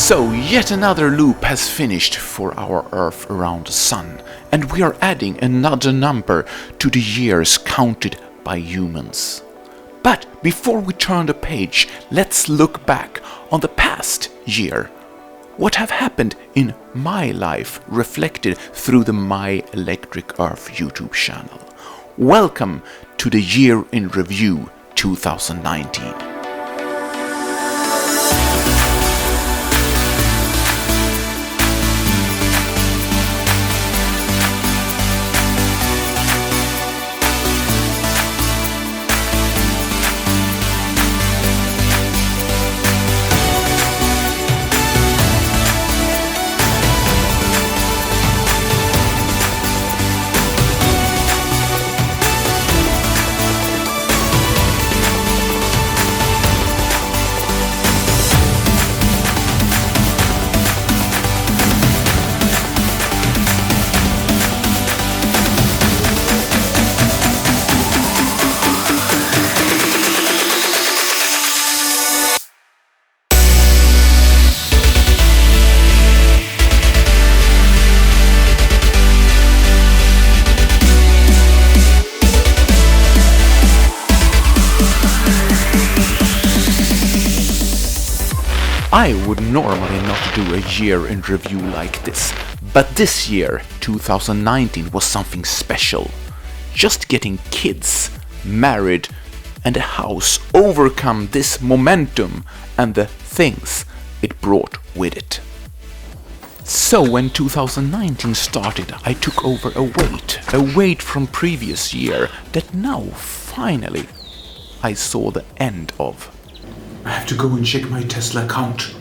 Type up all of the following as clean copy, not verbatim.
So, yet another loop has finished for our Earth around the Sun, and we are adding another number to the years counted by humans. But before we turn the page, let's look back on the past year. What have happened in my life reflected through the My Electric Earth YouTube channel. Welcome to the Year in Review 2019. I would normally not do a year in review like this, but this year, 2019, was something special. Just getting kids, married, and a house overcome this momentum and the things it brought with it. So when 2019 started, I took over a weight from previous year that now finally I saw the end of. I have to go and check my Tesla account.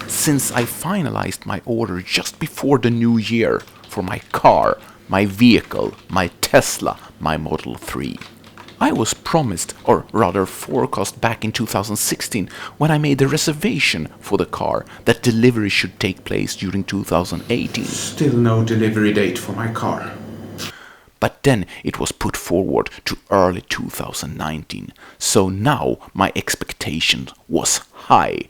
Since I finalized my order just before the new year for my car, my vehicle, my Tesla, my Model 3. I was promised, or rather forecast back in 2016 when I made the reservation for the car, that delivery should take place during 2018. Still no delivery date for my car. But then it was put forward to early 2019, so now my expectation was high.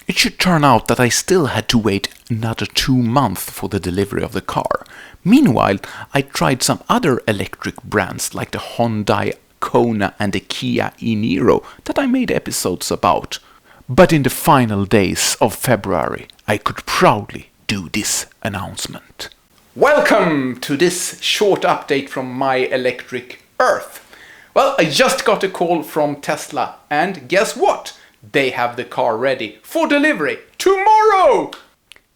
It should turn out that I still had to wait another 2 months for the delivery of the car. Meanwhile, I tried some other electric brands like the Hyundai Kona and the Kia e-Niro that I made episodes about. But in the final days of February, I could proudly do this announcement. Welcome to this short update from My Electric Earth. Well, I just got a call from Tesla, and guess what? They have the car ready for delivery tomorrow!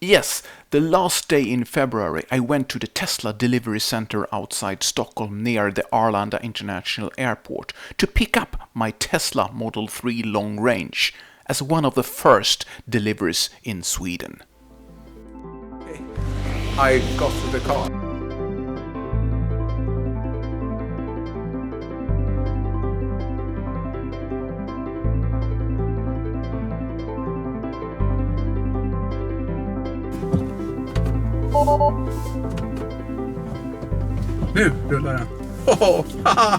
Yes, the last day in February I went to the Tesla delivery center outside Stockholm near the Arlanda International Airport to pick up my Tesla Model 3 long range as one of the first deliveries in Sweden. I got to the car. Nu rullar den. Oh, haha.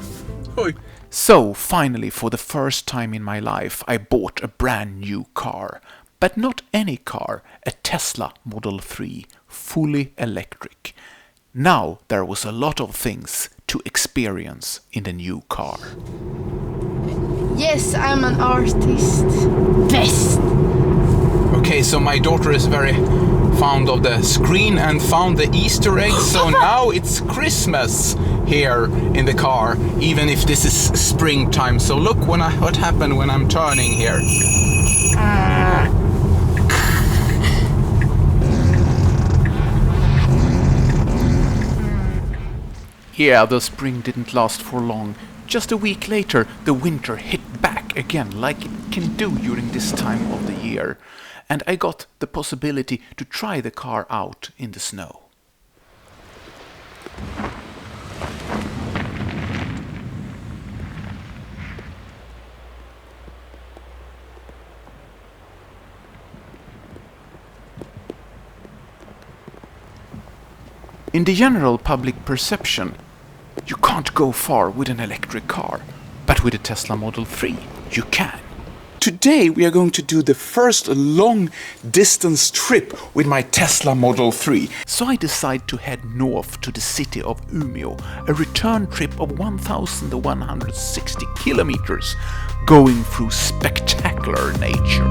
Oj. So, finally, for the first time in my life, I bought a brand new car. But not any car, a Tesla Model 3, fully electric. Now there was a lot of things to experience in the new car. Yes, I'm an artist. Best! Okay, so my daughter is very fond of the screen and found the Easter egg, so now it's Christmas here in the car, even if this is springtime. So look what happened when I'm turning here. Yeah, the spring didn't last for long. Just a week later, the winter hit back again like it can do during this time of the year. And I got the possibility to try the car out in the snow. In the general public perception, you can't go far with an electric car, but with a Tesla Model 3, you can. Today we are going to do the first long distance trip with my Tesla Model 3. So I decide to head north to the city of Umeå, a return trip of 1,160 kilometers, going through spectacular nature.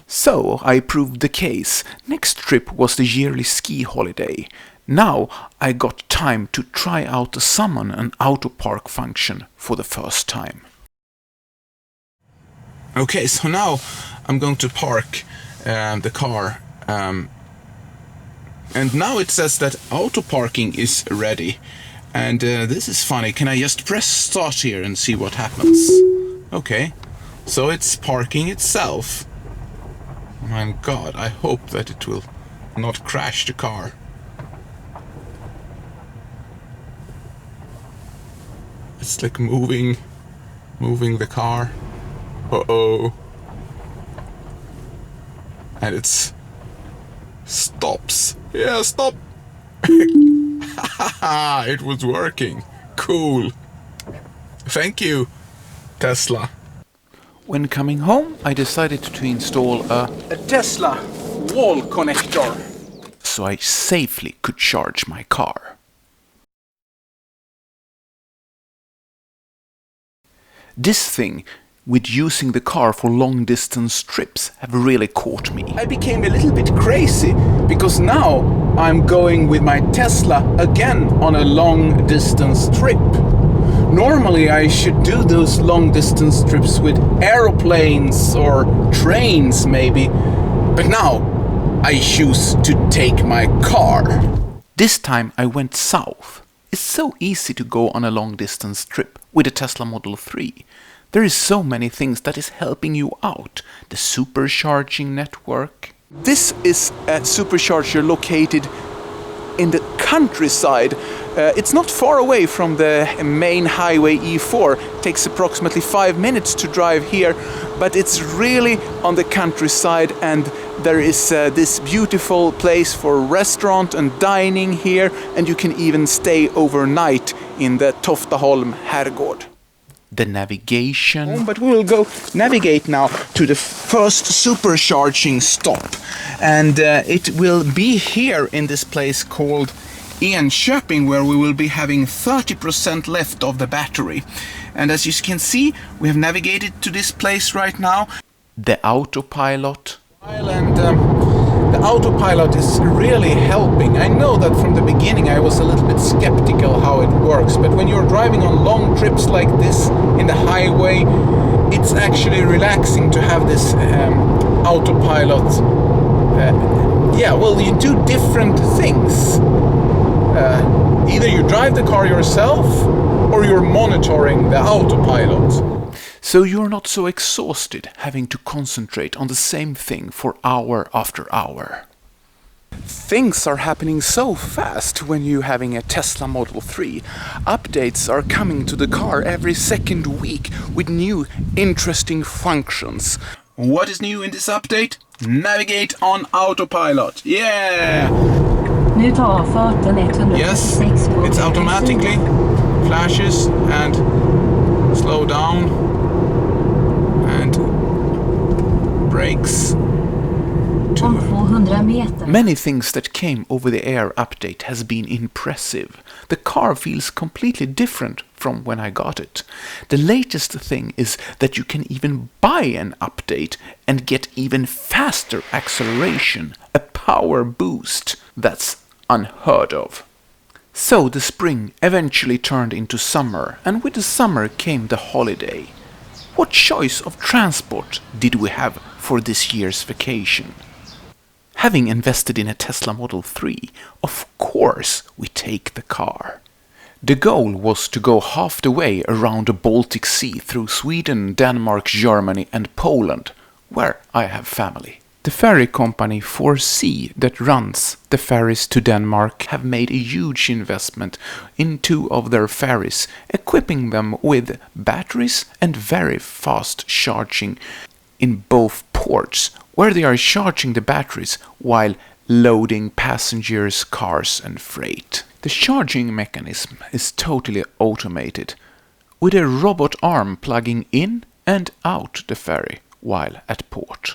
So I proved the case. Next trip was the yearly ski holiday. Now I got time to try out the summon and auto park function for the first time. Okay, so now I'm going to park the car, and now it says that auto parking is ready. And this is funny. Can I just press start here and see what happens? Okay, so it's parking itself. My God, I hope that it will not crash the car. It's like moving the car. Uh-oh. And it's stops. Yeah, stop. It was working. Cool. Thank you, Tesla. When coming home, I decided to install a Tesla wall connector, so I safely could charge my car. This thing with using the car for long distance trips have really caught me. I became a little bit crazy because now I'm going with my Tesla again on a long distance trip. Normally I should do those long distance trips with aeroplanes or trains maybe, but now I choose to take my car. This time I went south. It's so easy to go on a long distance trip with a Tesla Model 3. There is so many things that is helping you out. The supercharging network. This is a supercharger located in the countryside. It's not far away from the main highway E4. It takes approximately 5 minutes to drive here, but it's really on the countryside, and there is this beautiful place for restaurant and dining here, and you can even stay overnight in the Toftaholm Herrgård. The navigation. But we will go navigate now to the first supercharging stop, and it will be here in this place called e-Niro, where we will be having 30% left of the battery. And as you can see, we have navigated to this place right now. The Autopilot. And the Autopilot is really helping. I know that from the beginning I was a little bit skeptical how it works, but when you're driving on long trips like this in the highway, it's actually relaxing to have this Autopilot. Yeah, well, you do different things. Either you drive the car yourself or you're monitoring the Autopilot. So you're not so exhausted having to concentrate on the same thing for hour after hour. Things are happening so fast when you're having a Tesla Model 3. Updates are coming to the car every second week with new interesting functions. What is new in this update? Navigate on Autopilot. Yeah! Nu tar farten 136 Yes, it's automatically flashes and slow down and brakes. om 200 meter. Many things that came over the air update has been impressive. The car feels completely different from when I got it. The latest thing is that you can even buy an update and get even faster acceleration, a power boost. That's unheard of. So the spring eventually turned into summer, and with the summer came the holiday. What choice of transport did we have for this year's vacation? Having invested in a Tesla Model 3, of course we take the car. The goal was to go half the way around the Baltic Sea through Sweden, Denmark, Germany and Poland, where I have family. The ferry company 4C that runs the ferries to Denmark have made a huge investment in 2 of their ferries, equipping them with batteries and very fast charging in both ports, where they are charging the batteries while loading passengers, cars and freight. The charging mechanism is totally automated, with a robot arm plugging in and out the ferry while at port.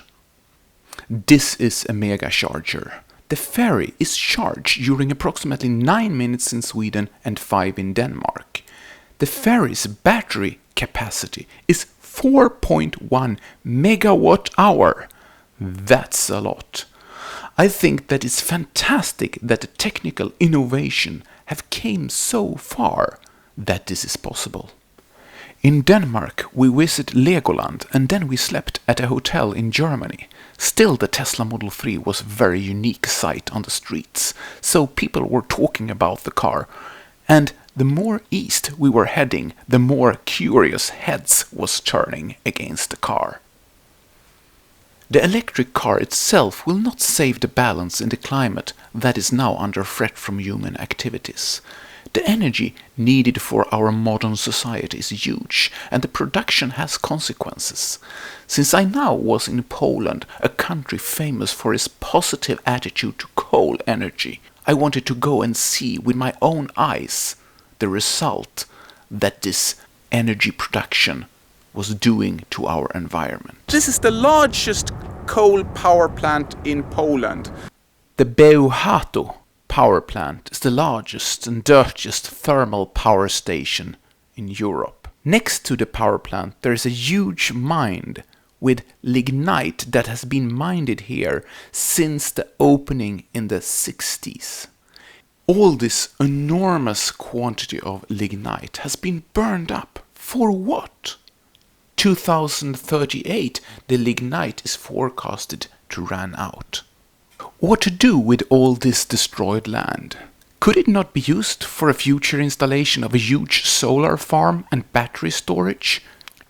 This is a mega charger. The ferry is charged during approximately 9 minutes in Sweden and 5 in Denmark. The ferry's battery capacity is 4.1 megawatt hour. That's a lot. I think that it's fantastic that the technical innovation have came so far that this is possible. In Denmark we visited Legoland and then we slept at a hotel in Germany. Still the Tesla Model 3 was a very unique sight on the streets, so people were talking about the car. And the more east we were heading, the more curious heads was turning against the car. The electric car itself will not save the balance in the climate that is now under threat from human activities. The energy needed for our modern society is huge, and the production has consequences. Since I now was in Poland, a country famous for its positive attitude to coal energy, I wanted to go and see with my own eyes the result that this energy production was doing to our environment. This is the largest coal power plant in Poland. The Bełchatów power plant is the largest and dirtiest thermal power station in Europe. Next to the power plant there is a huge mine with lignite that has been mined here since the opening in the 60s. All this enormous quantity of lignite has been burned up. For what? 2038 the lignite is forecasted to run out. What to do with all this destroyed land? Could it not be used for a future installation of a huge solar farm and battery storage?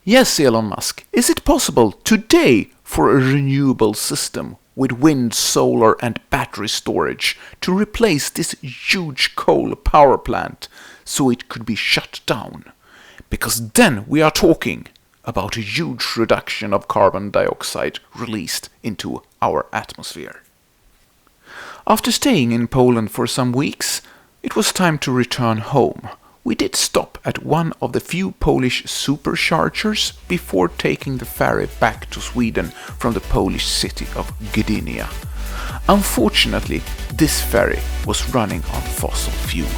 Yes, Elon Musk, is it possible today for a renewable system with wind, solar and battery storage to replace this huge coal power plant so it could be shut down? Because then we are talking about a huge reduction of carbon dioxide released into our atmosphere. After staying in Poland for some weeks, it was time to return home. We did stop at one of the few Polish Superchargers before taking the ferry back to Sweden from the Polish city of Gdynia. Unfortunately, this ferry was running on fossil fuel.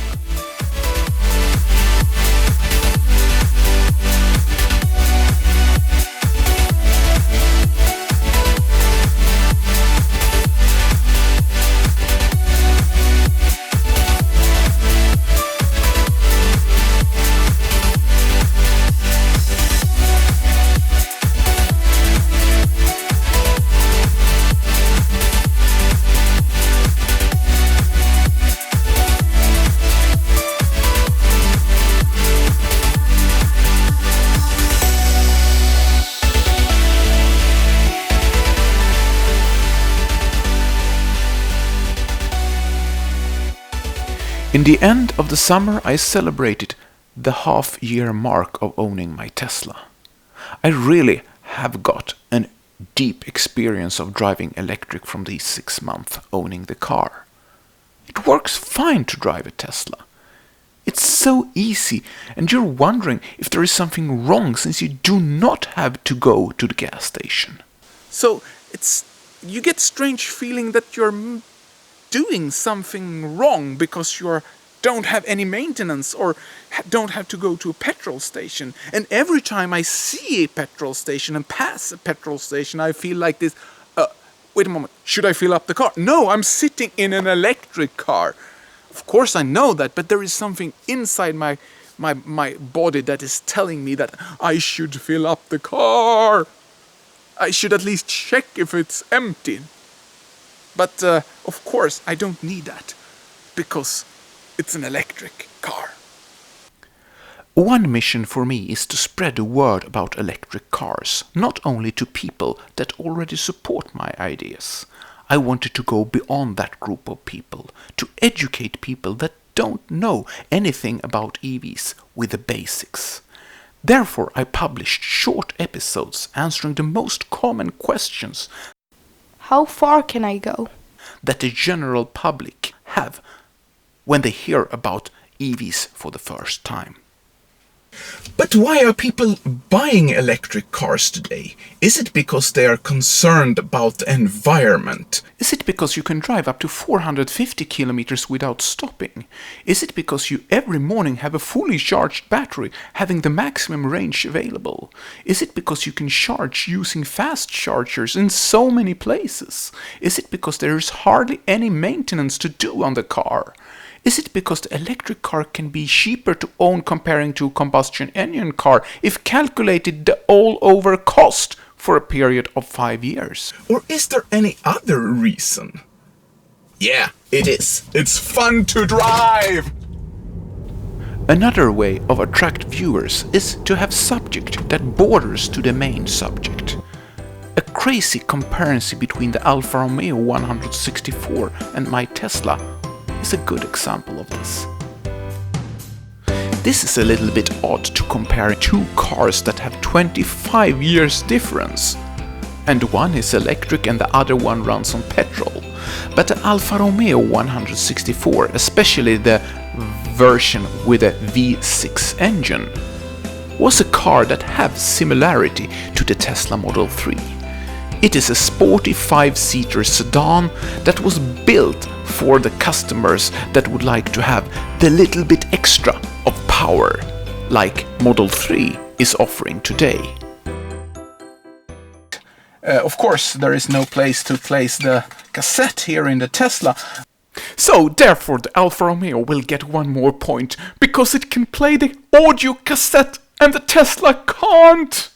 In the end of the summer I celebrated the half-year mark of owning my Tesla. I really have got a deep experience of driving electric from these 6 months owning the car. It works fine to drive a Tesla. It's so easy, and you're wondering if there is something wrong since you do not have to go to the gas station. So you get strange feeling that you're doing something wrong because you don't have any maintenance or don't have to go to a petrol station. And every time I see a petrol station and pass a petrol station, I feel like this, wait a moment, should I fill up the car? No, I'm sitting in an electric car. Of course I know that, but there is something inside my body that is telling me that I should fill up the car. I should at least check if it's empty. But of course I don't need that, because it's an electric car. One mission for me is to spread the word about electric cars, not only to people that already support my ideas. I wanted to go beyond that group of people, to educate people that don't know anything about EVs with the basics. Therefore, I published short episodes answering the most common questions How far can I go? that the general public have when they hear about EVs for the first time. But why are people buying electric cars today? Is it because they are concerned about the environment? Is it because you can drive up to 450 kilometers without stopping? Is it because you every morning have a fully charged battery having the maximum range available? Is it because you can charge using fast chargers in so many places? Is it because there is hardly any maintenance to do on the car? Is it because the electric car can be cheaper to own comparing to a combustion engine car if calculated the all-over cost for a period of 5 years? Or is there any other reason? Yeah, it is. It's fun to drive! Another way of attract viewers is to have subject that borders to the main subject. A crazy comparison between the Alfa Romeo 164 and my Tesla is a good example of this. This is a little bit odd to compare two cars that have 25 years difference, and one is electric and the other one runs on petrol. But the Alfa Romeo 164, especially the version with a V6 engine, was a car that have similarity to the Tesla Model 3. It is a sporty 5-seater sedan that was built for the customers that would like to have the little bit extra of power, like Model 3 is offering today. Of course, there is no place to place the cassette here in the Tesla. So therefore the Alfa Romeo will get one more point, because it can play the audio cassette and the Tesla can't!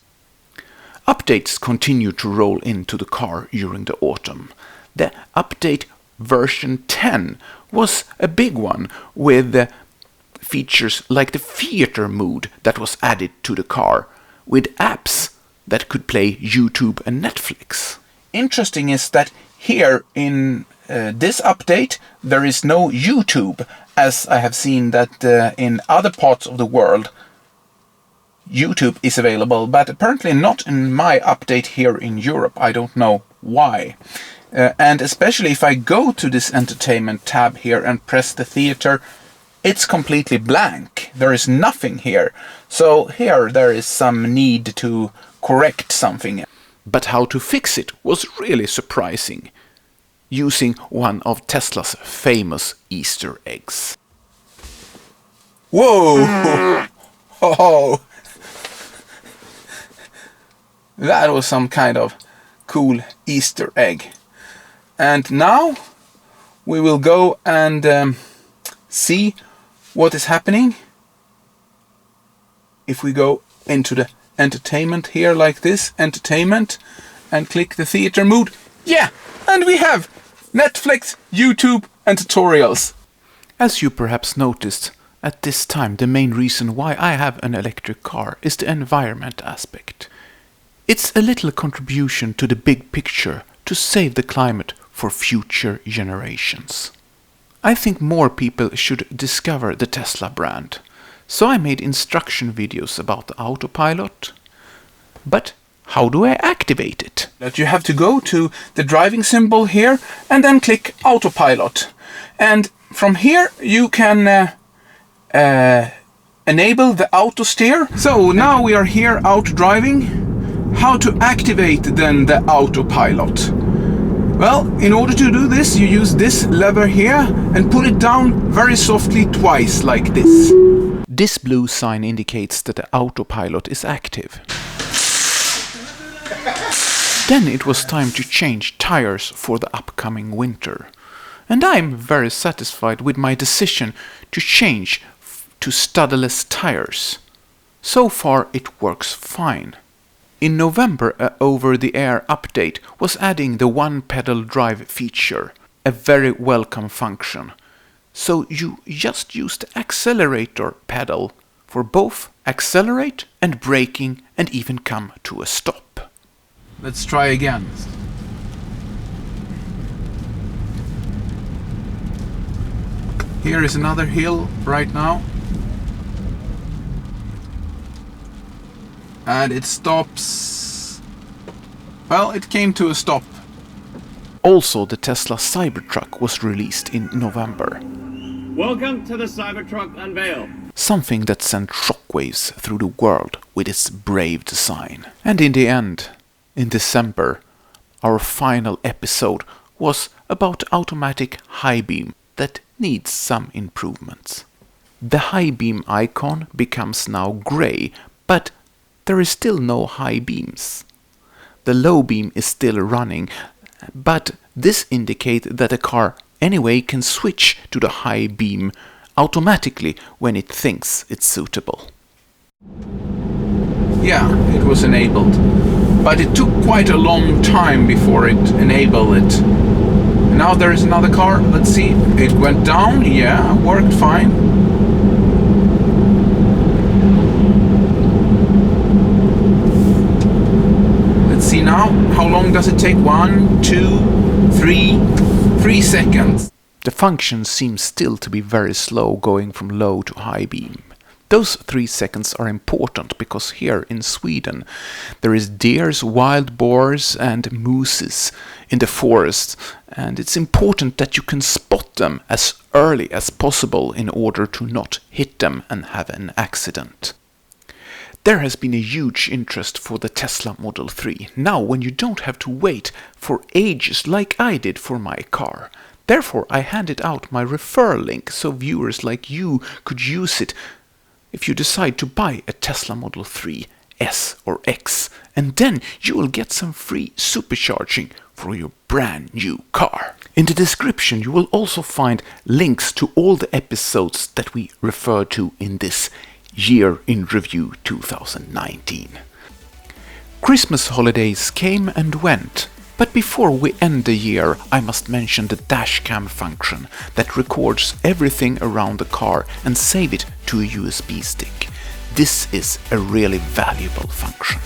Updates continue to roll into the car during the autumn. The update version 10 was a big one with features like the theater mode that was added to the car, with apps that could play YouTube and Netflix. Interesting is that here in this update there is no YouTube, as I have seen that in other parts of the world YouTube is available, but apparently not in my update here in Europe. I don't know why. And especially if I go to this entertainment tab here and press the theater, it's completely blank. There is nothing here. So here there is some need to correct something. But how to fix it was really surprising, using one of Tesla's famous Easter eggs. Whoa! Oh! That was some kind of cool Easter egg. And now we will go and see what is happening. If we go into the entertainment here like this, entertainment, and click the theater mode. Yeah, and we have Netflix, YouTube and tutorials. As you perhaps noticed, at this time the main reason why I have an electric car is the environment aspect. It's a little contribution to the big picture to save the climate for future generations. I think more people should discover the Tesla brand, so I made instruction videos about the Autopilot. But how do I activate it? That you have to go to the driving symbol here and then click Autopilot. And from here you can enable the auto steer. So now we are here out driving. How to activate then the Autopilot? Well, in order to do this, you use this lever here and pull it down very softly twice, like this. This blue sign indicates that the Autopilot is active. Then it was time to change tires for the upcoming winter. and I'm very satisfied with my decision to change to studdless tires. So far it works fine. In November, a over-the-air update was adding the one-pedal drive feature, a very welcome function. So you just use the accelerator pedal for both accelerate and braking and even come to a stop. Let's try again. Here is another hill right now. And it stops. Well, it came to a stop. Also, the Tesla Cybertruck was released in November. Welcome to the Cybertruck unveil. Something that sent shockwaves through the world with its brave design. And in the end, in December, our final episode was about automatic high beam that needs some improvements. The high beam icon becomes now grey, but there is still no high beams. The low beam is still running, but this indicates that the car anyway can switch to the high beam automatically when it thinks it's suitable. Yeah, it was enabled. But it took quite a long time before it enabled it. Now there is another car. Let's see. It went down. Yeah, worked fine. Let's see now. How long does it take? 1, 2, 3 seconds. The function seems still to be very slow going from low to high beam. Those 3 seconds are important because here in Sweden there is deers, wild boars and mooses in the forest, and it's important that you can spot them as early as possible in order to not hit them and have an accident. There has been a huge interest for the Tesla Model 3, now when you don't have to wait for ages like I did for my car. Therefore I handed out my referral link so viewers like you could use it if you decide to buy a Tesla Model 3 S or X, and then you will get some free supercharging for your brand new car. In the description you will also find links to all the episodes that we refer to in this Year in Review 2019. Christmas holidays came and went, but before we end the year I must mention the dashcam function that records everything around the car and save it to a USB stick. This is a really valuable function.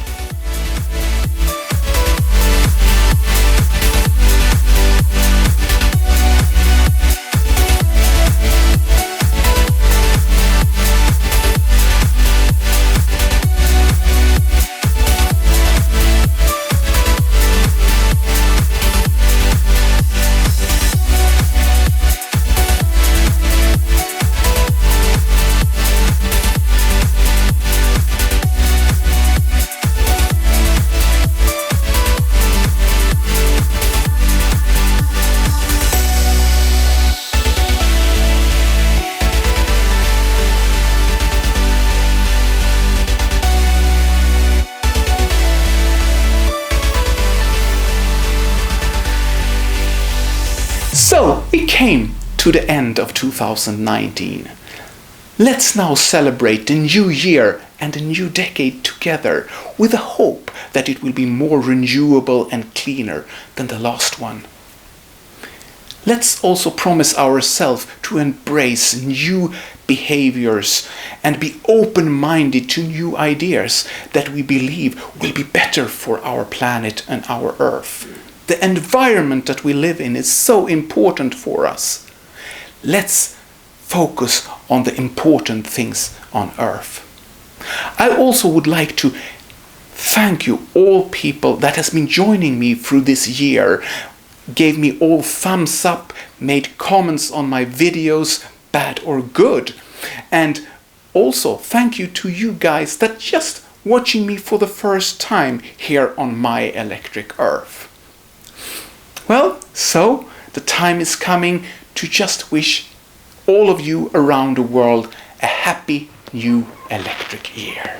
So, it came to the end of 2019. Let's now celebrate the new year and the new decade together with the hope that it will be more renewable and cleaner than the last one. Let's also promise ourselves to embrace new behaviors and be open-minded to new ideas that we believe will be better for our planet and our Earth. The environment that we live in is so important for us. Let's focus on the important things on Earth. I also would like to thank you all people that has been joining me through this year, gave me all thumbs up, made comments on my videos, bad or good. And also thank you to you guys that just watching me for the first time here on My Electric Earth. Well, so the time is coming to just wish all of you around the world a happy new electric year.